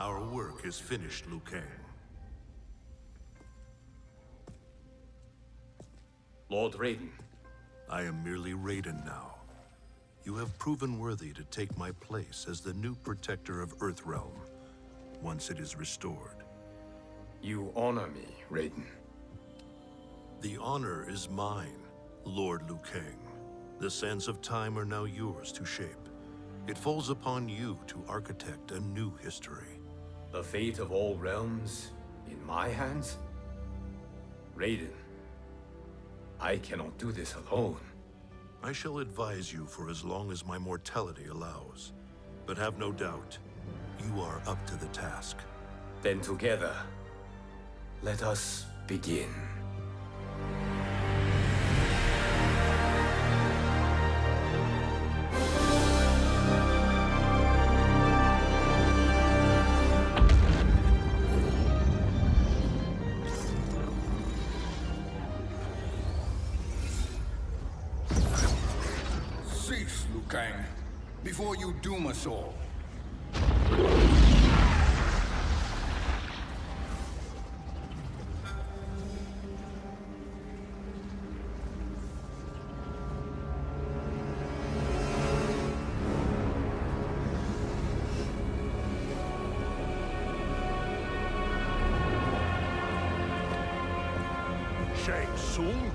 Our work is finished, Liu Kang. Lord Raiden. I am merely Raiden now. You have proven worthy to take my place as the new protector of Earthrealm, once it is restored. You honor me, Raiden. The honor is mine, Lord Liu Kang. The sands of time are now yours to shape. It falls upon you to architect a new history. The fate of all realms in my hands? Raiden, I cannot do this alone. I shall advise you for as long as my mortality allows. But have no doubt, you are up to the task. Then together, let us begin. Cease, Liu Kang, before you doom us all. Shang Tsung?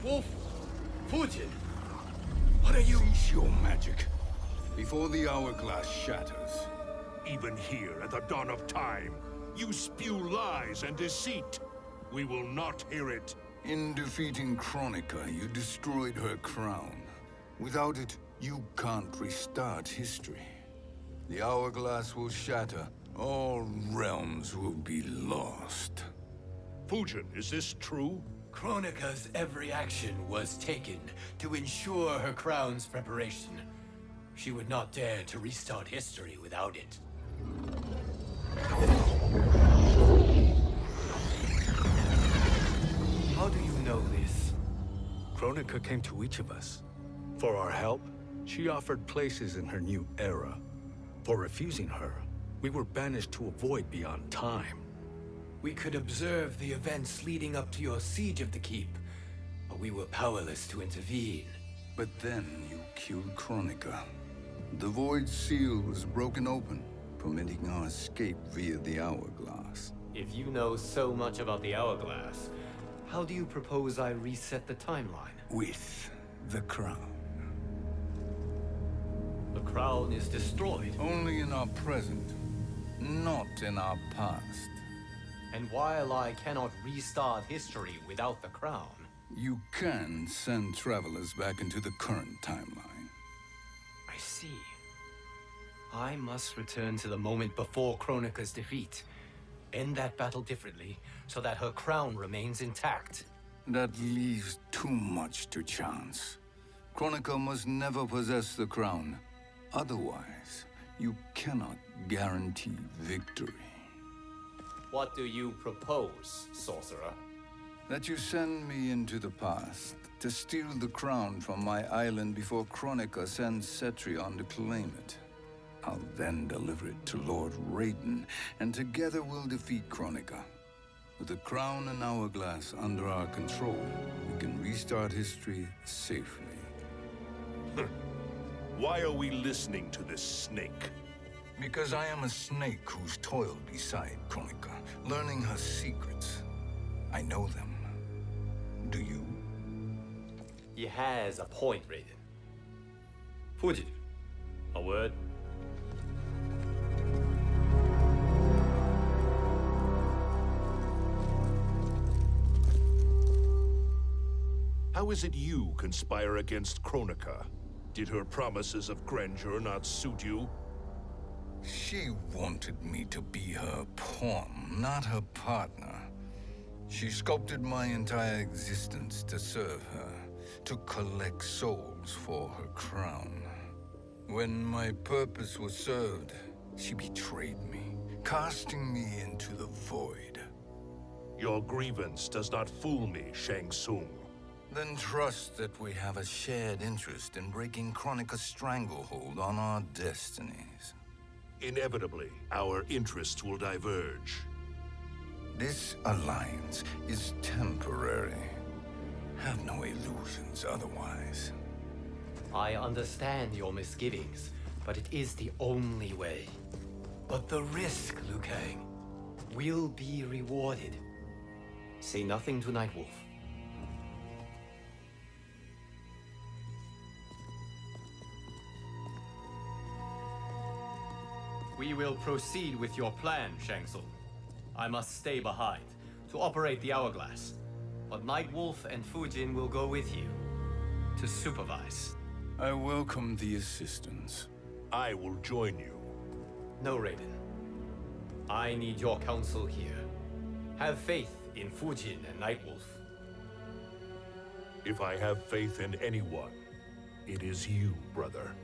Wolf, Fujin, what are you? Cease your magic, before the hourglass shatters. Even here at the dawn of time, you spew lies and deceit. We will not hear it. In defeating Kronika, you destroyed her crown. Without it, you can't restart history. The hourglass will shatter. All realms will be lost. Fujin, is this true? Kronika's every action was taken to ensure her crown's preparation. She would not dare to restart history without it. How do you know this? Kronika came to each of us. For our help, she offered places in her new era. For refusing her, we were banished to a void beyond time. We could observe the events leading up to your siege of the keep, but we were powerless to intervene. But then you killed Kronika. The void seal was broken open, permitting our escape via the hourglass. If you know so much about the hourglass, how do you propose I reset the timeline? With the crown. The crown is destroyed. Only in our present, not in our past. And while I cannot restart history without the crown... You can send travelers back into the current timeline. I see. I must return to the moment before Kronika's defeat. End that battle differently, so that her crown remains intact. That leaves too much to chance. Kronika must never possess the crown. Otherwise, you cannot guarantee victory. What do you propose, sorcerer? That you send me into the past to steal the crown from my island before Kronika sends Cetrion to claim it. I'll then deliver it to Lord Raiden, and together we'll defeat Kronika. With the crown and hourglass under our control, we can restart history safely. Why are we listening to this snake? Because I am a snake who's toiled beside Kronika, learning her secrets. I know them. Do you? He has a point, Raiden. Fujin, a word? How is it you conspire against Kronika? Did her promises of grandeur not suit you? She wanted me to be her pawn, not her partner. She sculpted my entire existence to serve her, to collect souls for her crown. When my purpose was served, she betrayed me, casting me into the void. Your grievance does not fool me, Shang Tsung. Then trust that we have a shared interest in breaking Kronika's stranglehold on our destinies. Inevitably, our interests will diverge. This alliance is temporary. Have no illusions otherwise. I understand your misgivings, but it is the only way. But the risk, Liu Kang, will be rewarded. Say nothing to Nightwolf. We will proceed with your plan, Shang Tsung. I must stay behind to operate the hourglass. But Nightwolf and Fujin will go with you to supervise. I welcome the assistance. I will join you. No, Raiden. I need your counsel here. Have faith in Fujin and Nightwolf. If I have faith in anyone, it is you, brother.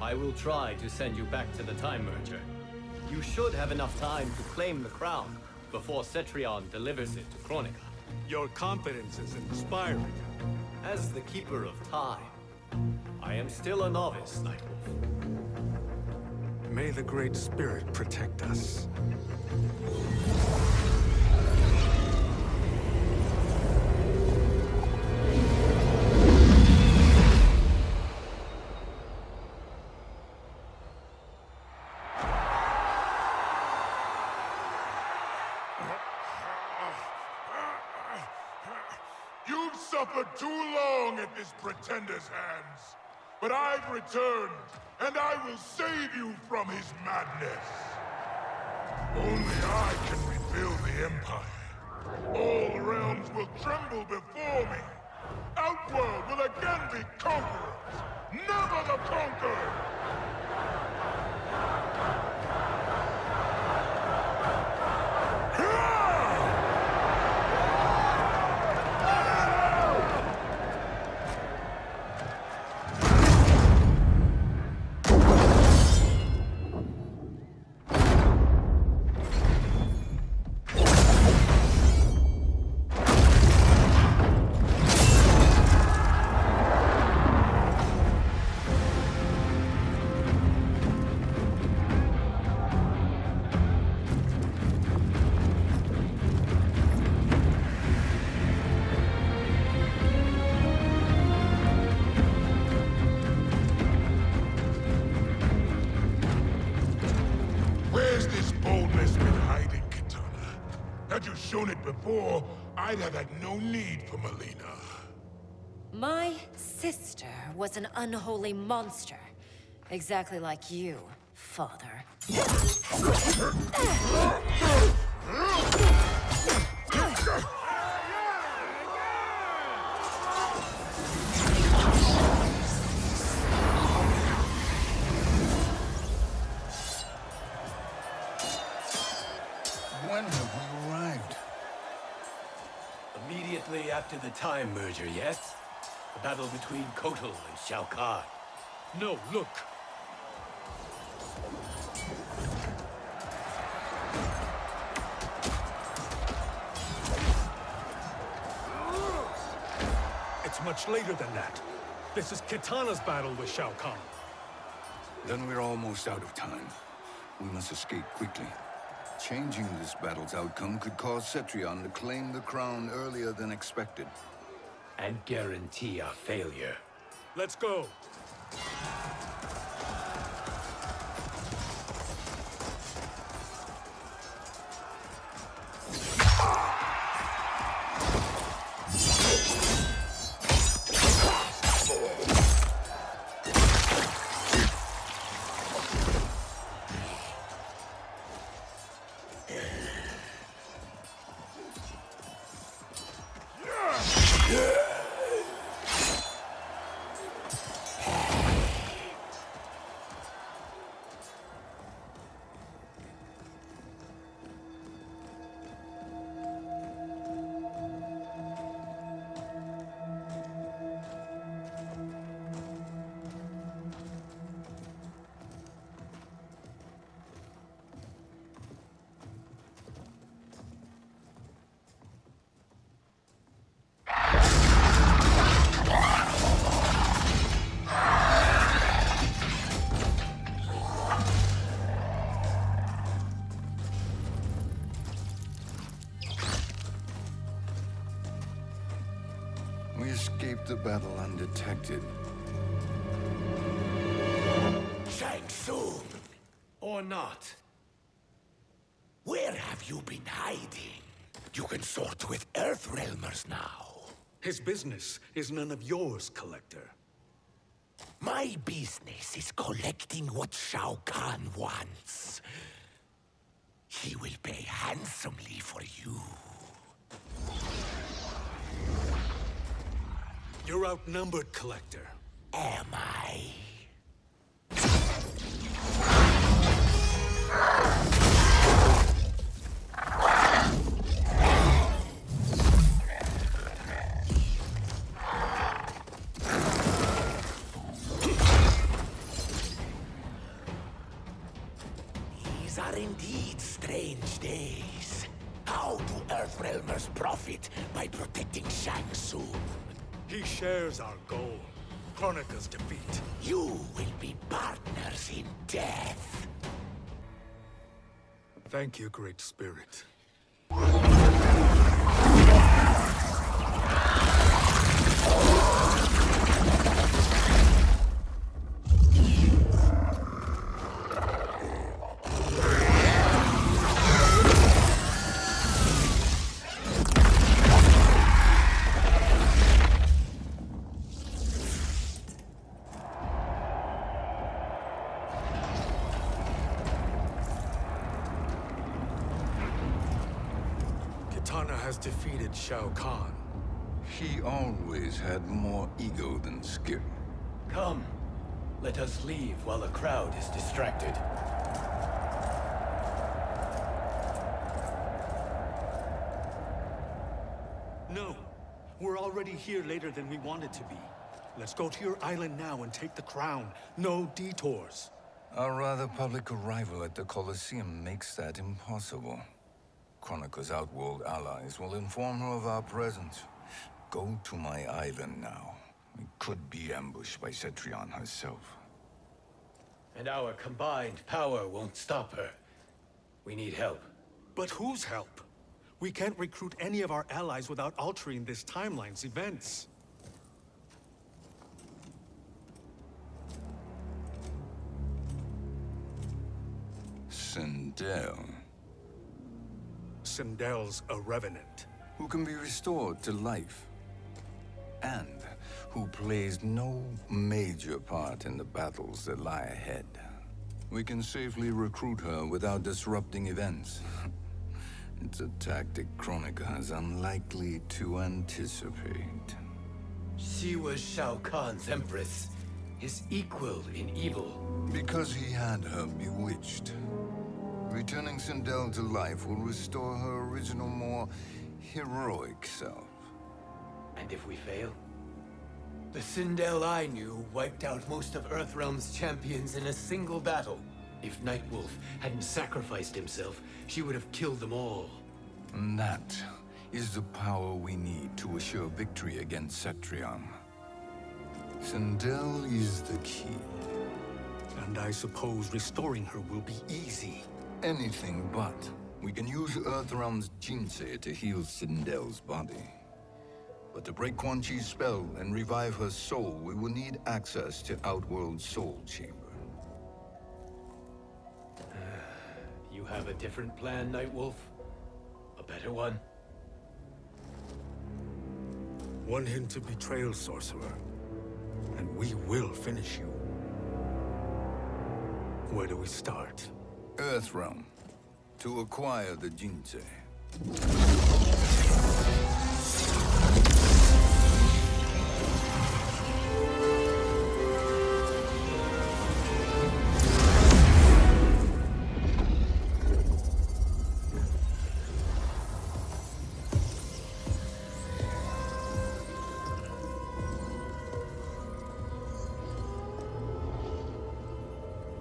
I will try to send you back to the Time Merger. You should have enough time to claim the crown before Cetrion delivers it to Kronika. Your confidence is inspiring. As the Keeper of Time, I am still a novice, Nightwolf. May the Great Spirit protect us. You've suffered too long at this pretender's hands. But I've returned, and I will save you from his madness. Only I can rebuild the Empire. All realms will tremble before me. Outworld will again be conquerors, never the conquered! Had you shown it before, I'd have had no need for Melina. My sister was an unholy monster. Exactly like you, father. When have we arrived? Immediately after the Time Merger, yes? The battle between Kotal and Shao Kahn. No, look. It's much later than that. This is Kitana's battle with Shao Kahn. Then we're almost out of time. We must escape quickly. Changing this battle's outcome could cause Cetrion to claim the crown earlier than expected. And guarantee our failure. Let's go. escaped the battle undetected. Shang Tsung, Or not. where have you been hiding? You consort with Earthrealmers now. His business is none of yours, Collector. My business is collecting what Shao Kahn wants. He will pay handsomely for you. You're outnumbered, Collector. Am I? These are indeed strange days. How do Earthrealmers profit by protecting Shang Tsung? He shares our goal. Kronika's defeat. You will be partners in death. Thank you, Great Spirit. Kitana has defeated Shao Kahn. He always had more ego than skill. Come. Let us leave while the crowd is distracted. No. We're already here later than we wanted to be. Let's go to your island now and take the crown. No detours. Our rather public arrival at the Colosseum makes that impossible. Kronika's outworld allies will inform her of our presence. Go to my island now. We could be ambushed by Cetrion herself. And our combined power won't stop her. We need help. But whose help? We can't recruit any of our allies without altering this timeline's events. Sindel, Sindel's a revenant. who can be restored to life, and who plays no major part in the battles that lie ahead. We can safely recruit her without disrupting events. It's a tactic Kronika is unlikely to anticipate. She was Shao Kahn's empress, his equal in evil. Because he had her bewitched. Returning Sindel to life will restore her original, more heroic self. And if we fail? The Sindel I knew wiped out most of Earthrealm's champions in a single battle. If Nightwolf hadn't sacrificed himself, she would have killed them all. And that is the power we need to assure victory against Cetrion. Sindel is the key. And I suppose restoring her will be easy. Anything but. We can use Earthrealm's Jinsei to heal Sindel's body. But to break Quan Chi's spell and revive her soul, we will need access to Outworld's Soul Chamber. You have a different plan, Nightwolf? A better one? One hint of betrayal, Sorcerer, and we will finish you. Where do we start? Earthrealm. To acquire the Jinsei.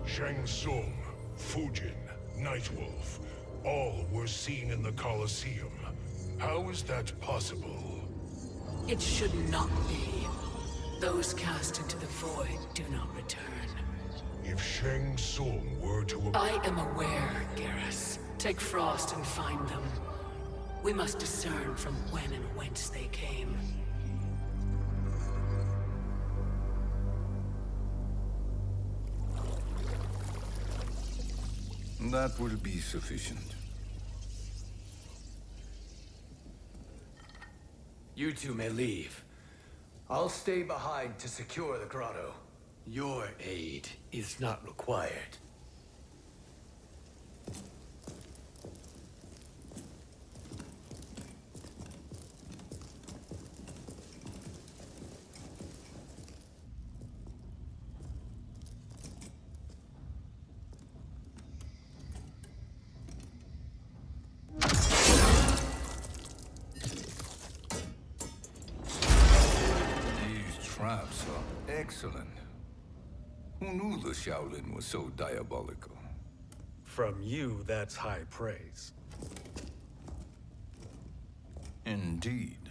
Shang Tsung, Fujin, Nightwolf, all were seen in the Colosseum. How is that possible? It should not be. Those cast into the void do not return. If Shang Tsung were to... I am aware, Garrus. Take Frost and find them. We must discern from when and whence they came. That will be sufficient. You two may leave. I'll stay behind to secure the grotto. Your aid is not required. Traps are excellent. Who knew the Shaolin was so diabolical? From you, that's high praise. Indeed.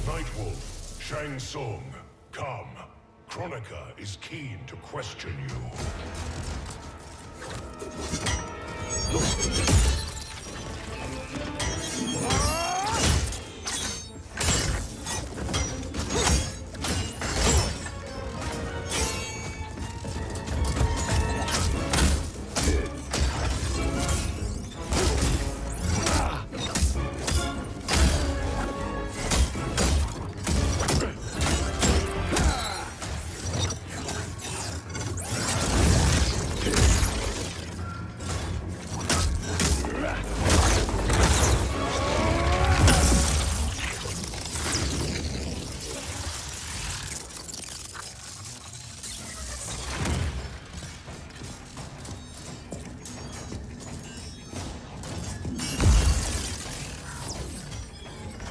Nightwolf, Shang Tsung, come. Kronika is keen to question you.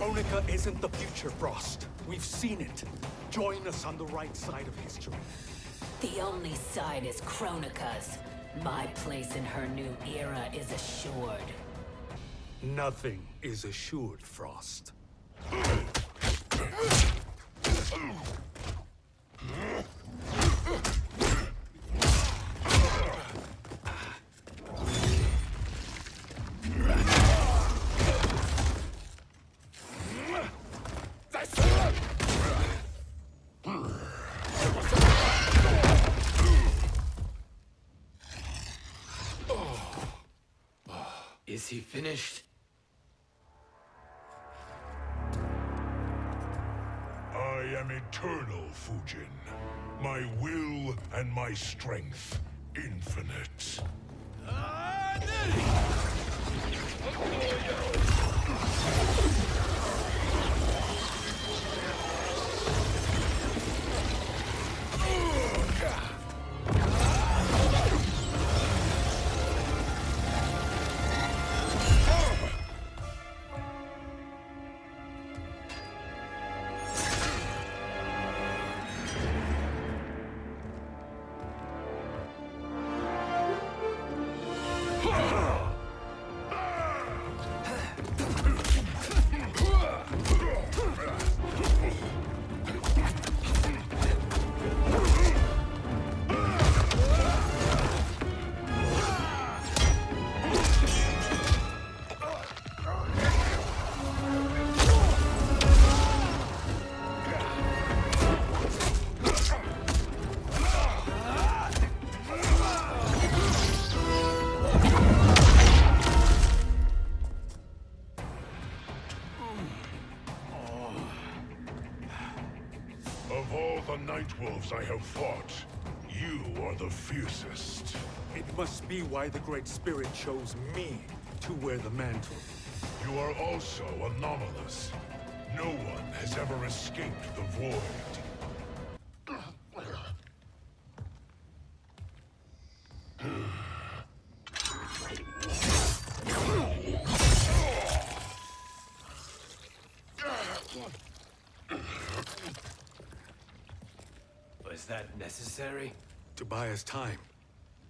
Kronika isn't the future, Frost. We've seen it. Join us on the right side of history. The only side is Kronika's. My place in her new era is assured. Nothing is assured, Frost. Is he finished? I am eternal, Fujin. My will and my strength, infinite. Of all the Nightwolves I have fought, you are the fiercest. It must be why the Great Spirit chose me to wear the mantle. You are also anomalous. No one has ever escaped the void. Was that necessary? To buy us time.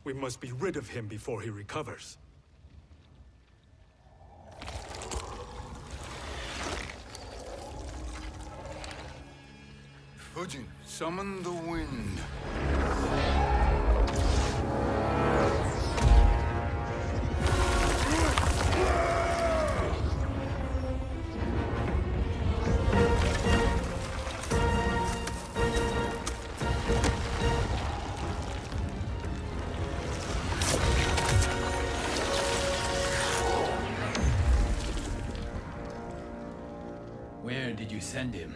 We must be rid of him before he recovers. Fujin, summon the wind. Where did you send him?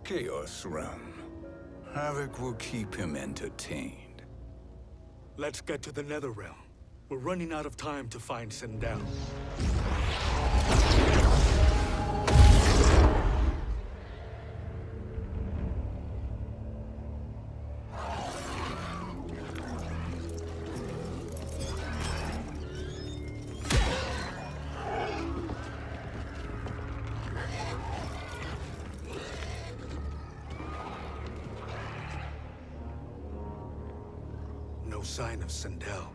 Chaos Realm. Havoc will keep him entertained. Let's get to the Netherrealm. We're running out of time to find Sindel. No sign of Sindel.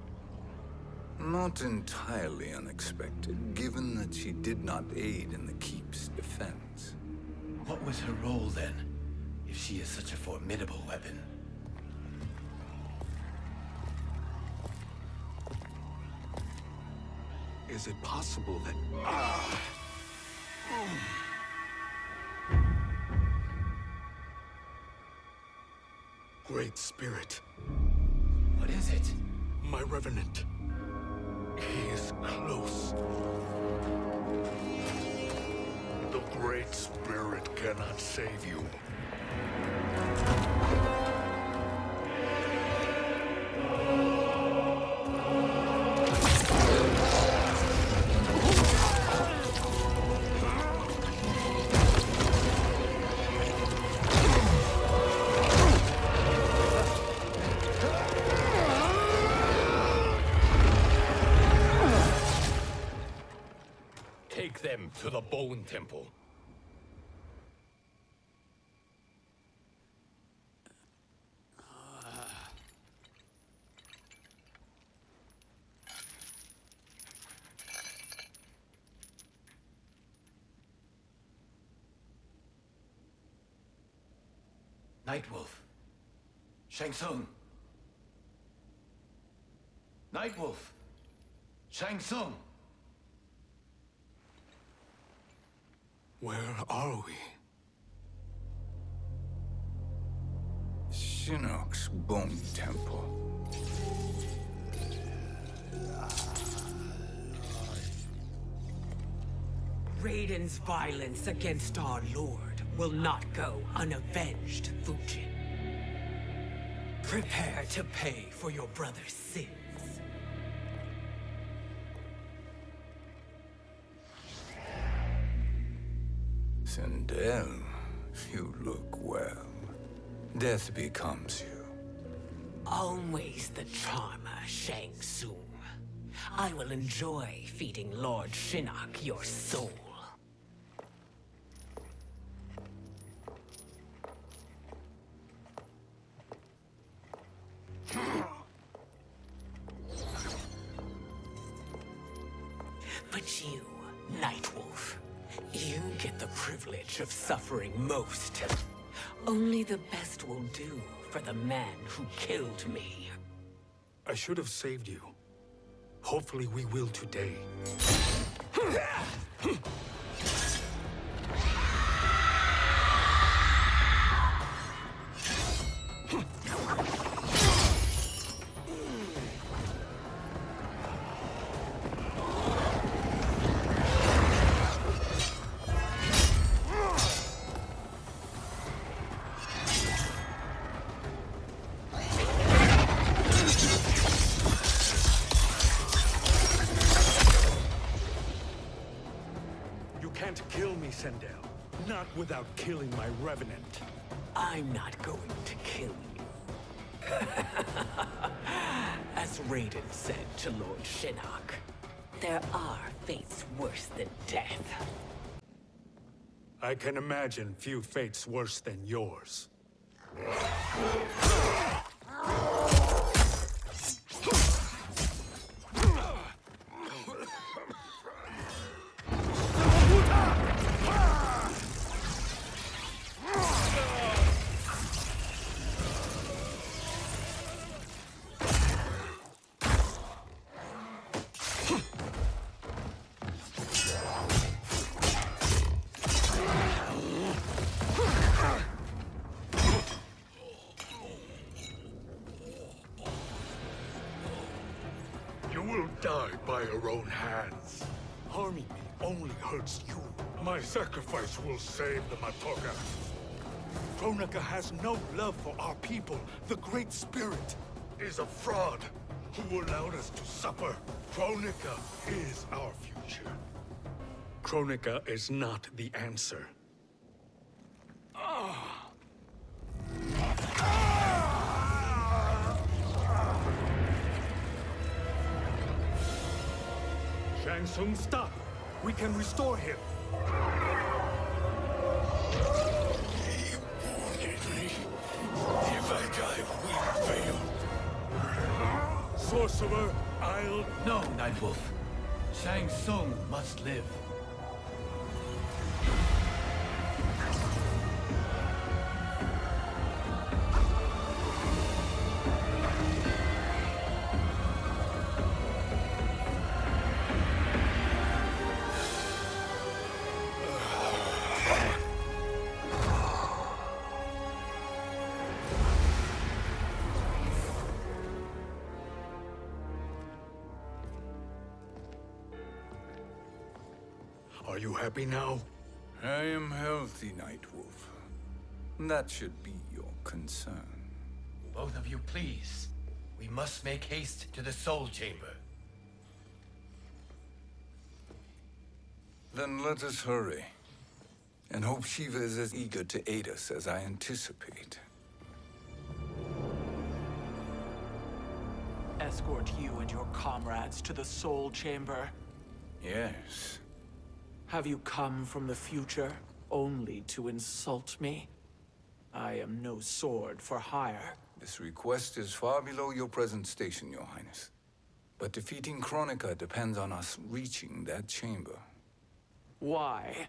Not entirely unexpected, given that she did not aid in the Keep's defense. What was her role then, if she is such a formidable weapon? Is it possible that... Great Spirit. What is it? My Revenant. He is close. The Great Spirit cannot save you. Take them to the Bone Temple. Nightwolf. Shang Tsung. Nightwolf. Shang Tsung. Where are we? Shinnok's Bone Temple. Raiden's violence against our Lord will not go unavenged, Fujin. Prepare to pay for your brother's sins. Sindel, you look well. Death becomes you. Always the charmer, Shang Tsung. I will enjoy feeding Lord Shinnok your soul. But you, Nightwolf, you get the privilege of suffering most. Only the best will do for the man who killed me. I should have saved you. Hopefully we will today. Sindel. Not without killing my Revenant. I'm not going to kill you. As Raiden said to Lord Shinnok, there are fates worse than death. I can imagine few fates worse than yours. You will die by your own hands. Harming me only hurts you. My sacrifice will save the Matoga. Kronika has no love for our people. The Great Spirit is a fraud who allowed us to suffer. Kronika is our future. Kronika is not the answer. Shang Tsung, stop! We can restore him. He wanted me. If I die, we fail. Sorcerer, I'll... No, Nightwolf. Shang Tsung must live. Are you happy now? I am healthy, Nightwolf. That should be your concern. Both of you, please. We must make haste to the Soul Chamber. Then let us hurry. And hope Shiva is as eager to aid us as I anticipate. Escort you and your comrades to the Soul Chamber. Yes. Have you come from the future only to insult me? I am no sword for hire. This request is far below your present station, Your Highness. But defeating Kronika depends on us reaching that chamber. Why?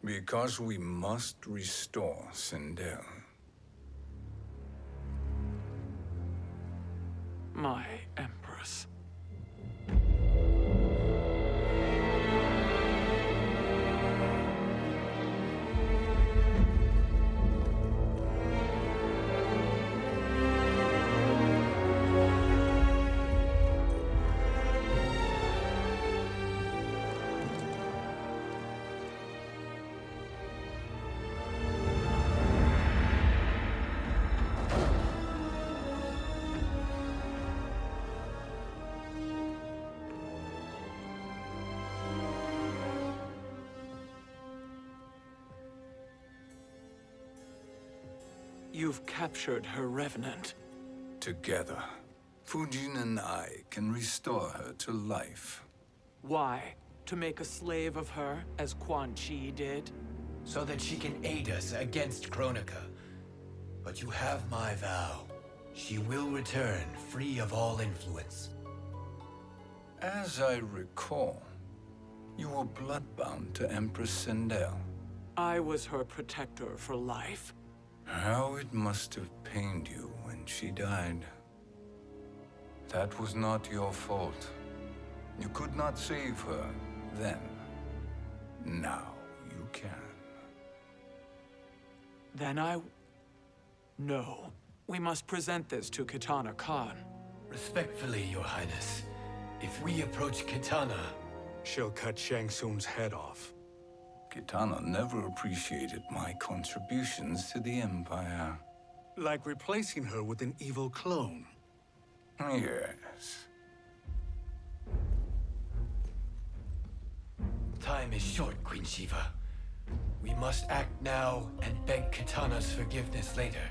Because we must restore Sindel. My Empress. You've captured her revenant. Together, Fujin and I can restore her to life. Why? To make a slave of her, as Quan Chi did? So that she can aid us against Kronika. But you have my vow. She will return free of all influence. As I recall, you were bloodbound to Empress Sindel. I was her protector for life. How it must have pained you when she died. That was not your fault. You could not save her then. Now you can. Then No. We must present this to Kitana Khan. Respectfully, Your Highness, if we approach Kitana... She'll cut Shang Tsung's head off. Kitana never appreciated my contributions to the Empire. Like replacing her with an evil clone. Yes. Time is short, Queen Shiva. We must act now and beg Kitana's forgiveness later.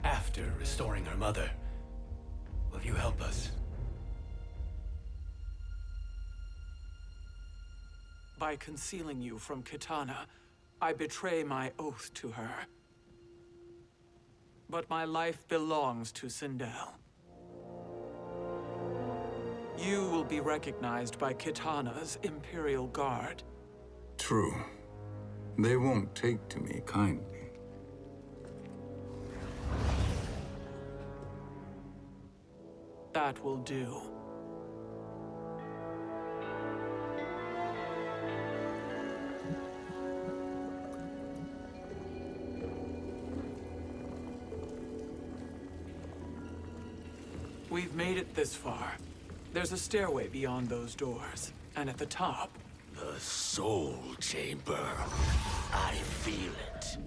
After restoring her mother. Will you help us? By concealing you from Kitana, I betray my oath to her. But my life belongs to Sindel. You will be recognized by Kitana's Imperial Guard. True. They won't take to me kindly. That will do. We've made it this far. There's a stairway beyond those doors, and at the top, The Soul Chamber. I feel it.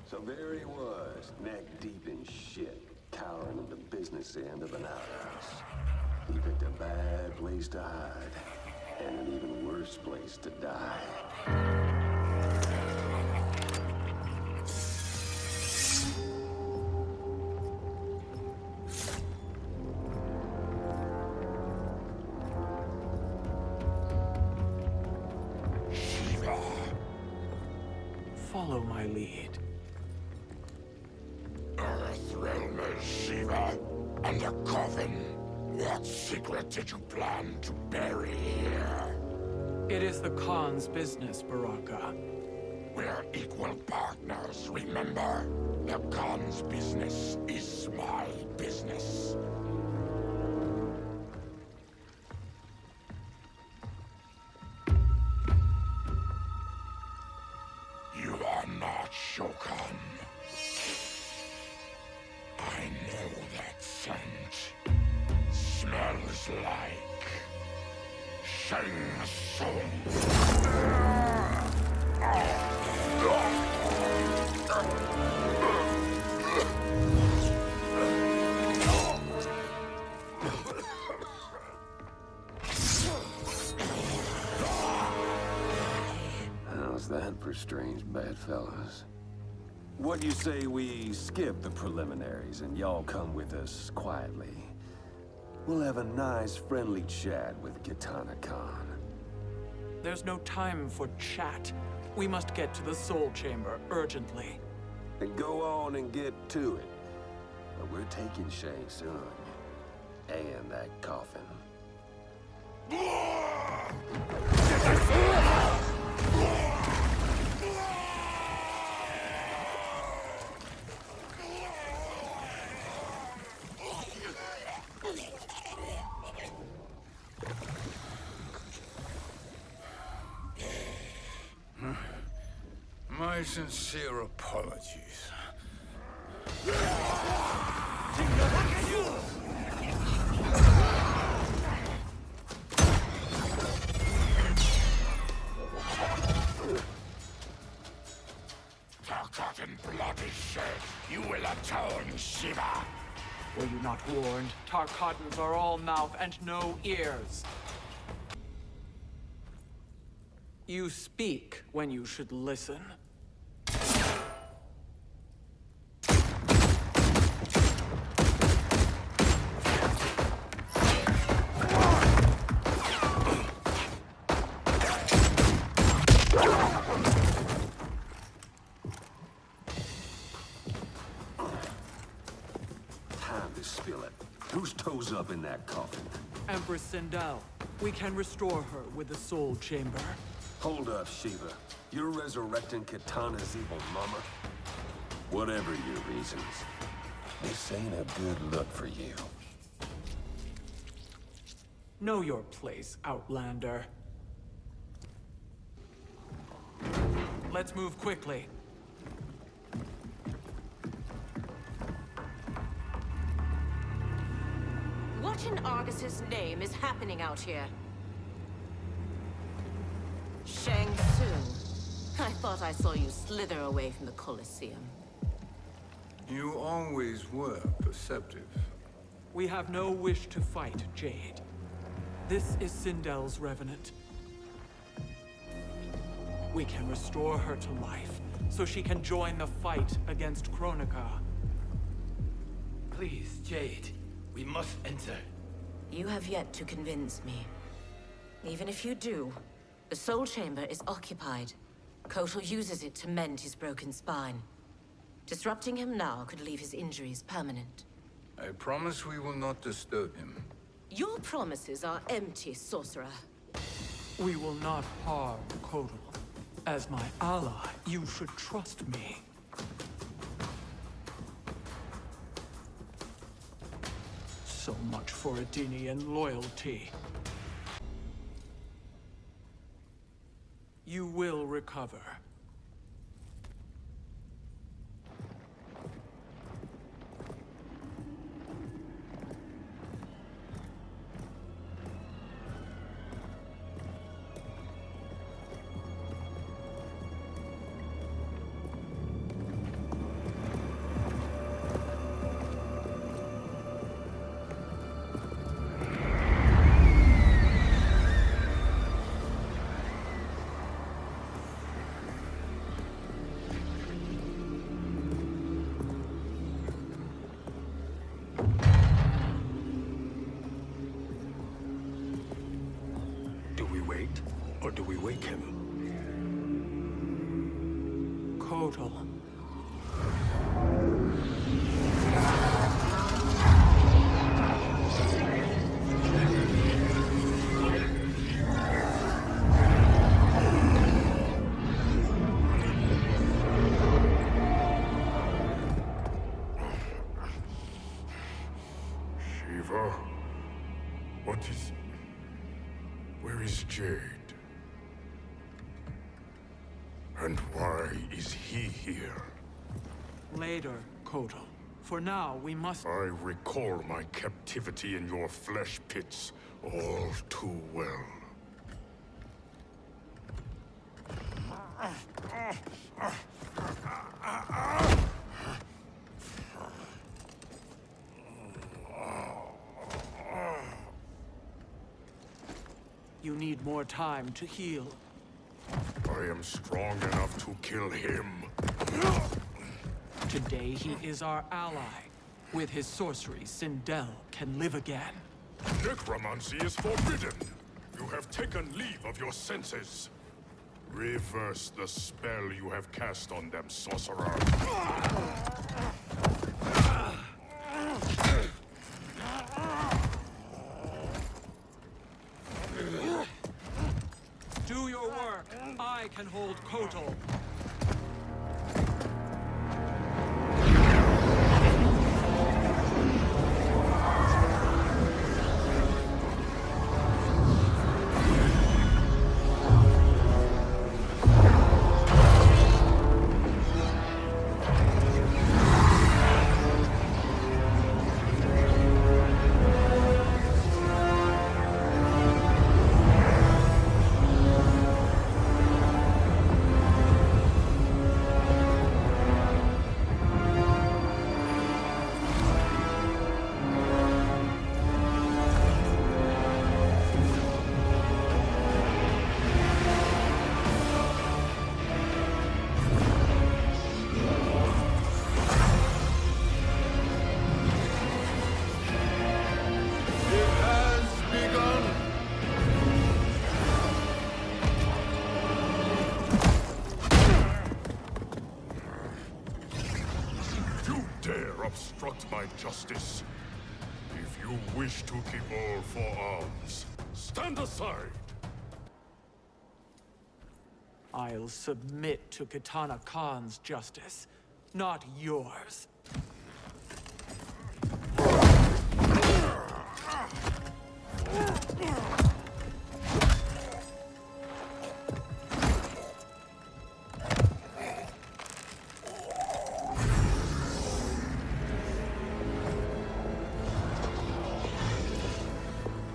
So there he was, neck deep in shit, cowering in the business end of an outhouse. He picked a bad place to hide, and an even worse place to die. Follow my lead. Earthrealm is Shiva, and a coffin. What secret did you plan to bury here? It is the Khan's business, Baraka. We're equal partners, remember? The Khan's business is my business. You are not Shokan. I know that scent. Smells like Shang Tsung. How's that for strange bedfellows? What do you say we skip the preliminaries and y'all come with us quietly? We'll have a nice, friendly chat with Kitana Khan. There's no time for chat. We must get to the Soul Chamber urgently. Then go on and get to it. But we're taking Shang Tsung. And that coffin. My sincere apologies. Tarkat and blood is shed. You will atone, Shiva. Were you not warned? Tarkatans are all mouth and no ears. You speak when you should listen. Time to spill it. Whose toes up in that coffin? Empress Sindel. We can restore her with the Soul Chamber. Hold up, Shiva. You're resurrecting Kitana's evil mama? Whatever your reasons, this ain't a good look for you. Know your place, Outlander. Let's move quickly. What in Argus's name is happening out here? Shang Tsung. I thought I saw you slither away from the Colosseum. You always were perceptive. We have no wish to fight, Jade. This is Sindel's revenant. We can restore her to life, so she can join the fight against Kronika. Please, Jade. We must enter. You have yet to convince me. Even if you do, the Soul Chamber is occupied. Kotal uses it to mend his broken spine. Disrupting him now could leave his injuries permanent. I promise we will not disturb him. Your promises are empty, sorcerer. We will not harm Kotal. As my ally, you should trust me. So much for Adenian loyalty. You will recover. wait? Or do we wake him? Kotal. Shiva? What is... Where is Jade? And why is he here? Later, Kotal. For now, we must... I recall my captivity in your flesh pits all too well. You need more time to heal. I am strong enough to kill him. Today, he is our ally. With his sorcery, Sindel can live again. Necromancy is forbidden. You have taken leave of your senses. Reverse the spell you have cast on them, sorcerer. Do your work. I can hold Kotal. Obstruct my justice. If you wish to keep all four arms, stand aside! I'll submit to Kitana Khan's justice, not yours.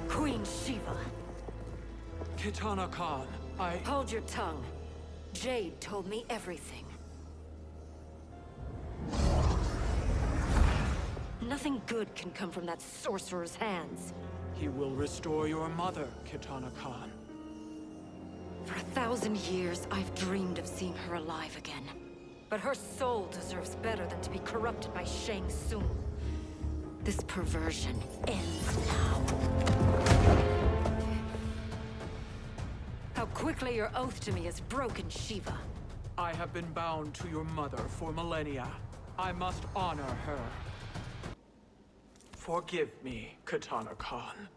Queen Shiva. Kitana Khan, Hold your tongue. Jade told me everything. Nothing good can come from that sorcerer's hands. He will restore your mother, Kitana Khan. For 1,000 years, I've dreamed of seeing her alive again. But her soul deserves better than to be corrupted by Shang Tsung. This perversion ends now. How quickly your oath to me is broken, Shiva. I have been bound to your mother for millennia. I must honor her. Forgive me, Kitana Khan.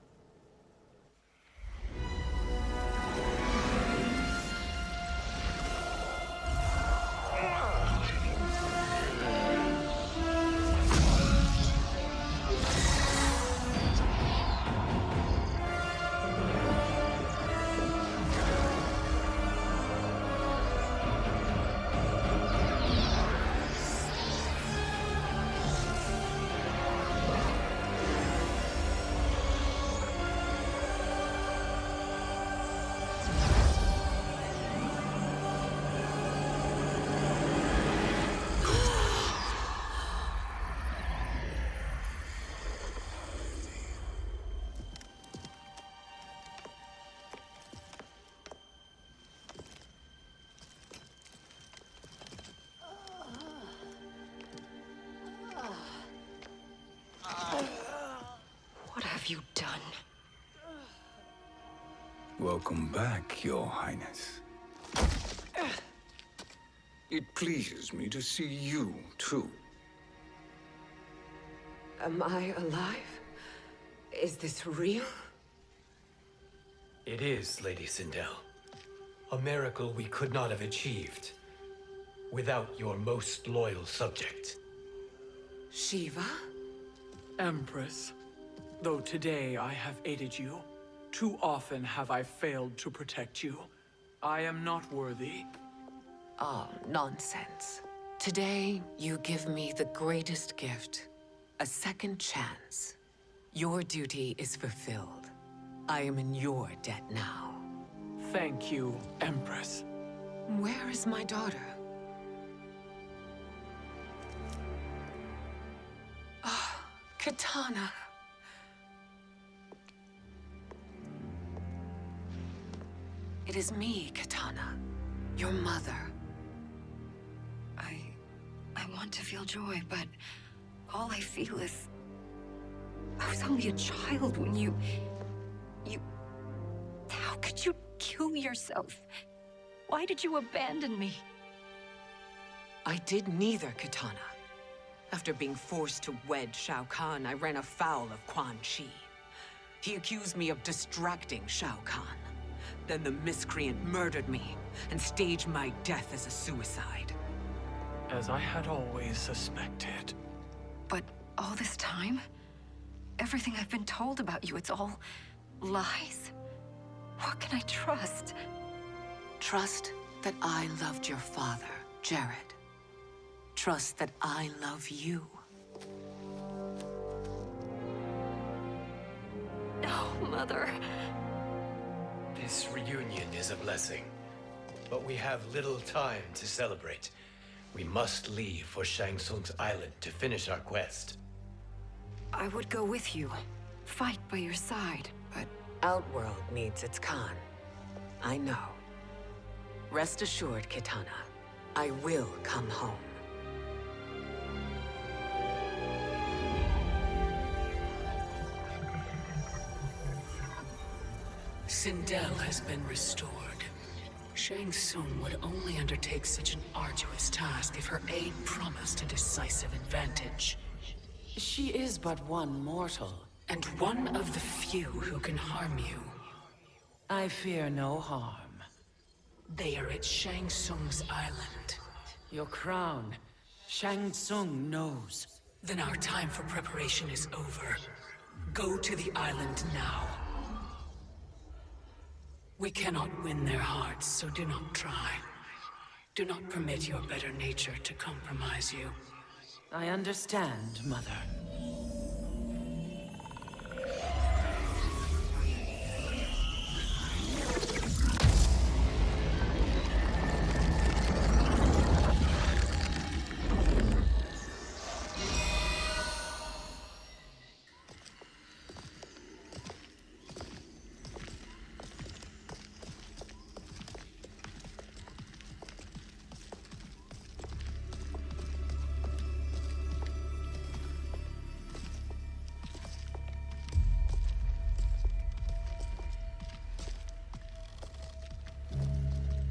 Welcome back, Your Highness. It pleases me to see you, too. Am I alive? Is this real? It is, Lady Sindel. A miracle we could not have achieved without your most loyal subject. Shiva? Empress, though today I have aided you, too often have I failed to protect you. I am not worthy. Oh, nonsense. Today, you give me the greatest gift. A second chance. Your duty is fulfilled. I am in your debt now. Thank you, Empress. Where is my daughter? Ah, Katana. It is me, Katana. Your mother. I want to feel joy, but all I feel is... I was only a child when you... How could you kill yourself? Why did you abandon me? I did neither, Katana. After being forced to wed Shao Kahn, I ran afoul of Quan Chi. He accused me of distracting Shao Kahn. Then the miscreant murdered me and staged my death as a suicide. As I had always suspected. But all this time? Everything I've been told about you, it's all lies? What can I trust? Trust that I loved your father, Jared. Trust that I love you. No, Mother. This reunion is a blessing, but we have little time to celebrate. We must leave for Shang Tsung's island to finish our quest. I would go with you. Fight by your side. But Outworld needs its Khan. I know. Rest assured, Kitana. I will come home. Sindel has been restored. Shang Tsung would only undertake such an arduous task if her aid promised a decisive advantage. She is but one mortal, and one of the few who can harm you. I fear no harm. They are at Shang Tsung's island. Your crown, Shang Tsung knows. Then our time for preparation is over. Go to the island now. We cannot win their hearts, so do not try. Do not permit your better nature to compromise you. I understand, Mother.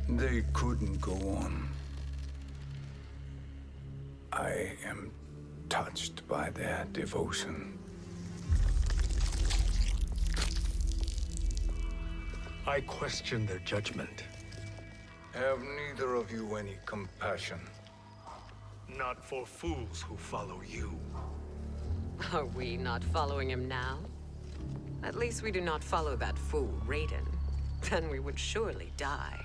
They couldn't go on. I am touched by their devotion. I question their judgment. Have neither of you any compassion? Not for fools who follow you. Are we not following him now? At least we do not follow that fool, Raiden. Then we would surely die.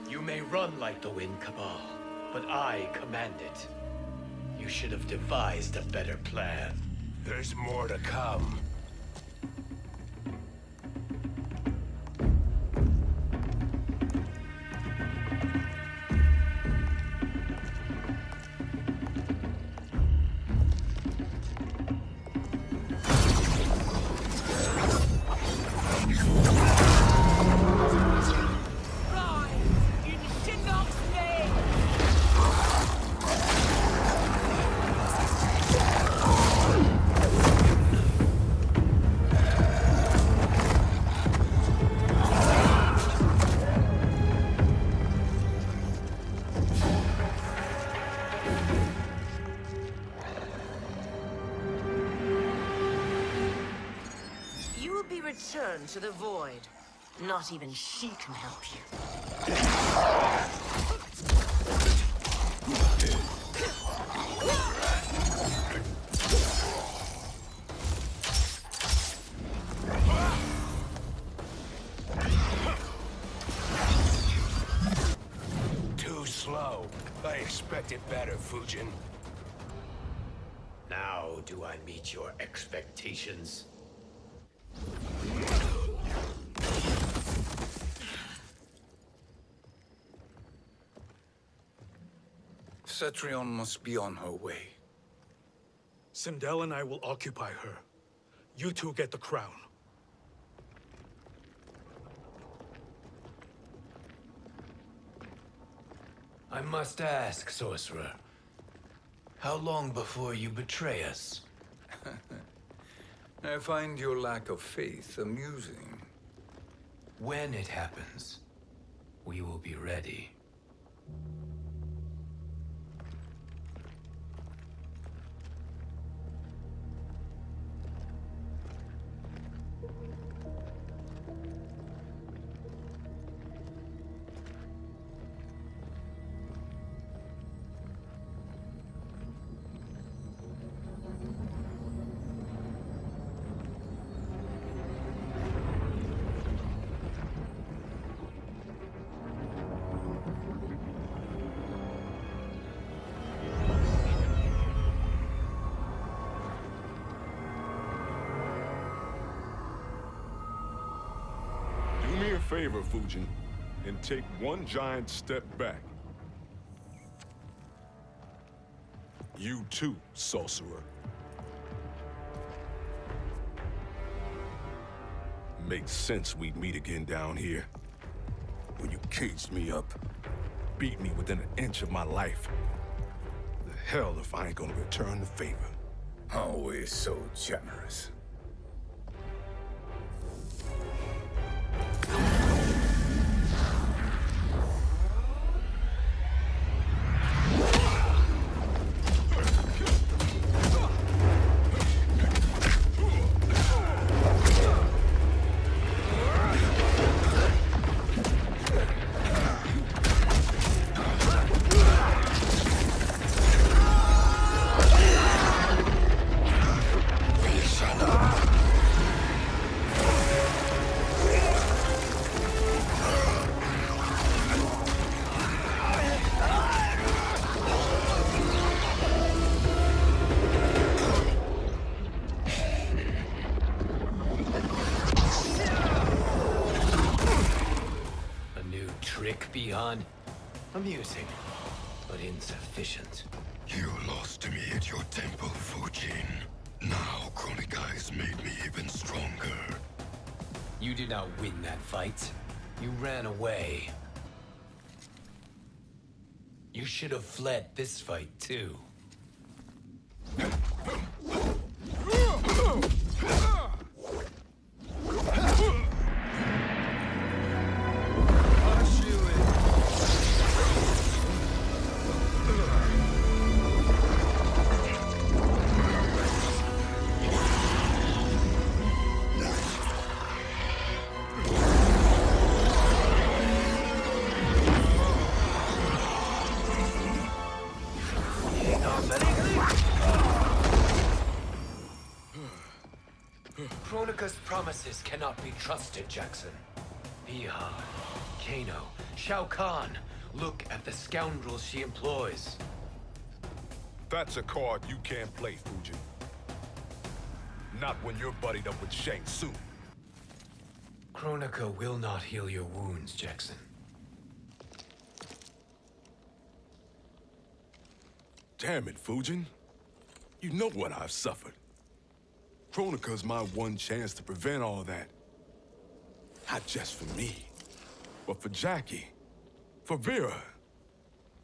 You may run like the wind, Cabal, but I command it. You should have devised a better plan. There's more to come. return to the void. Not even she can help you. Too slow. I expected better, Fujin. Now do I meet your expectations? Cetrion must be on her way. Sindel and I will occupy her. You two get the crown. I must ask, sorcerer. How long before you betray us? I find your lack of faith amusing. When it happens, we will be ready. Do me a favor, Fujin, and take one giant step back. You too, sorcerer. Makes sense we'd meet again down here. When you caged me up, beat me within an inch of my life. The hell if I ain't gonna return the favor. Always so generous. Beyond amusing, but insufficient. You lost to me at your temple, Fujin. Now Kronika has made me even stronger. You did not win that fight. You ran away. You should have fled this fight, too. Kronika's promises cannot be trusted, Jackson. Bihar, Kano, Shao Kahn. Look at the scoundrels she employs. That's a card you can't play, Fujin. Not when you're buddied up with Shang Tsung. Kronika will not heal your wounds, Jackson. Damn it, Fujin. You know what I've suffered. Kronika's my one chance to prevent all that. Not just for me, but for Jackie, for Vera.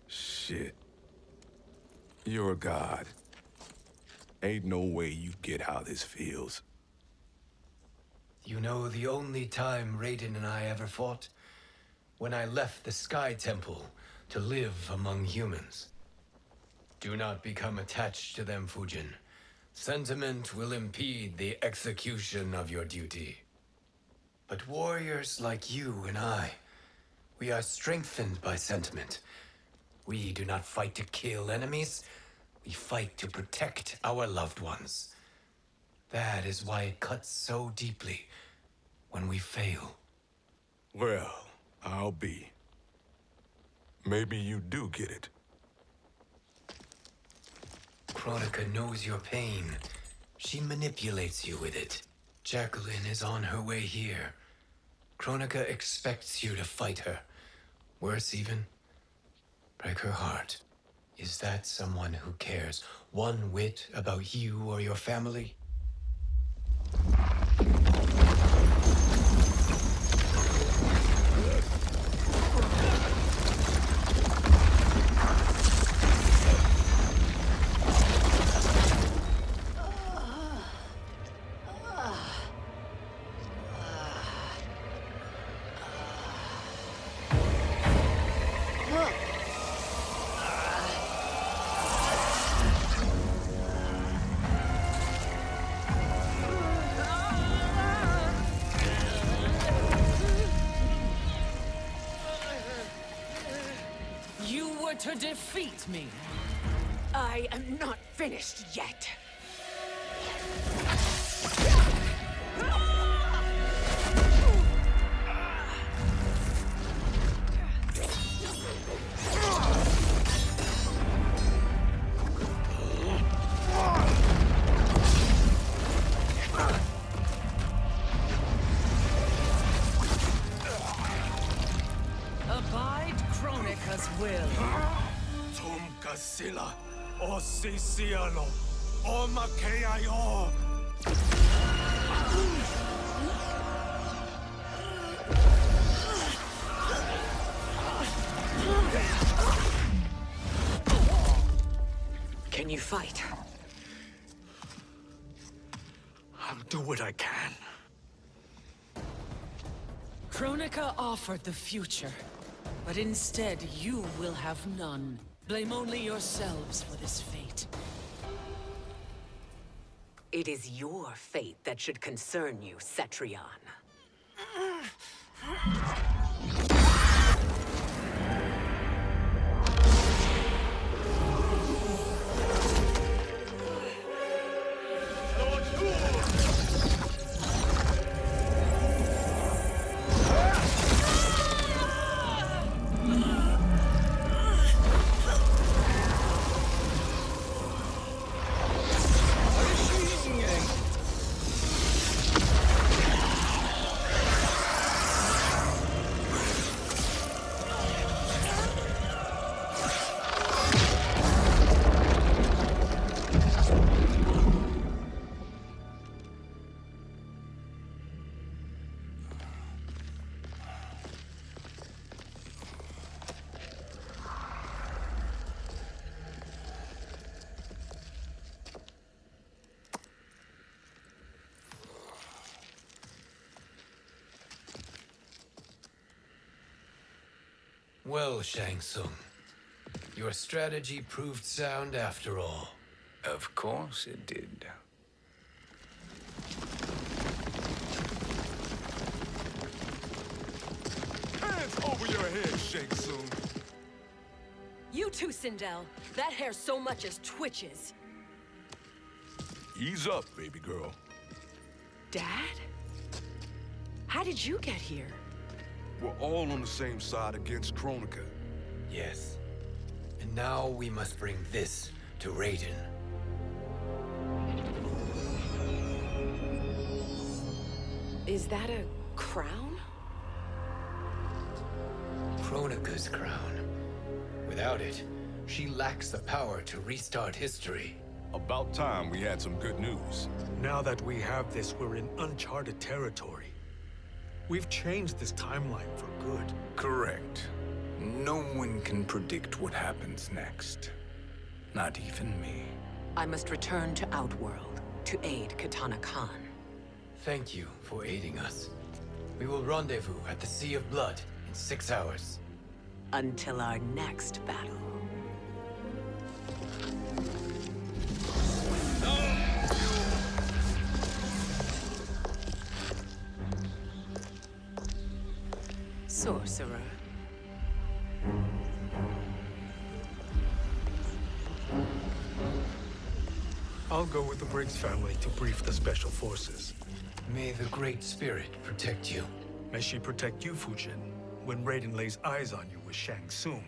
Shit. You're a god. Ain't no way you get how this feels. You know the only time Raiden and I ever fought? When I left the Sky Temple to live among humans. Do not become attached to them, Fujin. Sentiment will impede the execution of your duty. But warriors like you and I, we are strengthened by sentiment. We do not fight to kill enemies. We fight to protect our loved ones. That is why it cuts so deeply when we fail. Well, I'll be. Maybe you do get it. Kronika knows your pain. She manipulates you with it. Jacqueline is on her way here. Kronika expects you to fight her. Worse even, break her heart. Is that someone who cares one whit about you or your family? To defeat me. I am not finished yet. Abide Kronika's will. Sila, o Siciano, o Makeayo. Can you fight? I'll do what I can. Kronika offered the future, but instead you will have none. Blame only yourselves for this fate. It is your fate that should concern you, Cetrion. Well, Shang Tsung, your strategy proved sound after all. Of course it did. Hands over your head, Shang Tsung. You too, Sindel. That hair so much as twitches. Ease up, baby girl. Dad? How did you get here? We're all on the same side against Kronika. Yes. And now we must bring this to Raiden. Is that a crown? Kronika's crown. Without it, she lacks the power to restart history. About time we had some good news. Now that we have this, we're in uncharted territory. We've changed this timeline for good. Correct. No one can predict what happens next. Not even me. I must return to Outworld to aid Katana Khan. Thank you for aiding us. We will rendezvous at the Sea of Blood in 6 hours. Until our next battle. sorcerer. I'll go with the Briggs family to brief the special forces. May the Great Spirit protect you. May she protect you, Fujin, when Raiden lays eyes on you with Shang Tsung.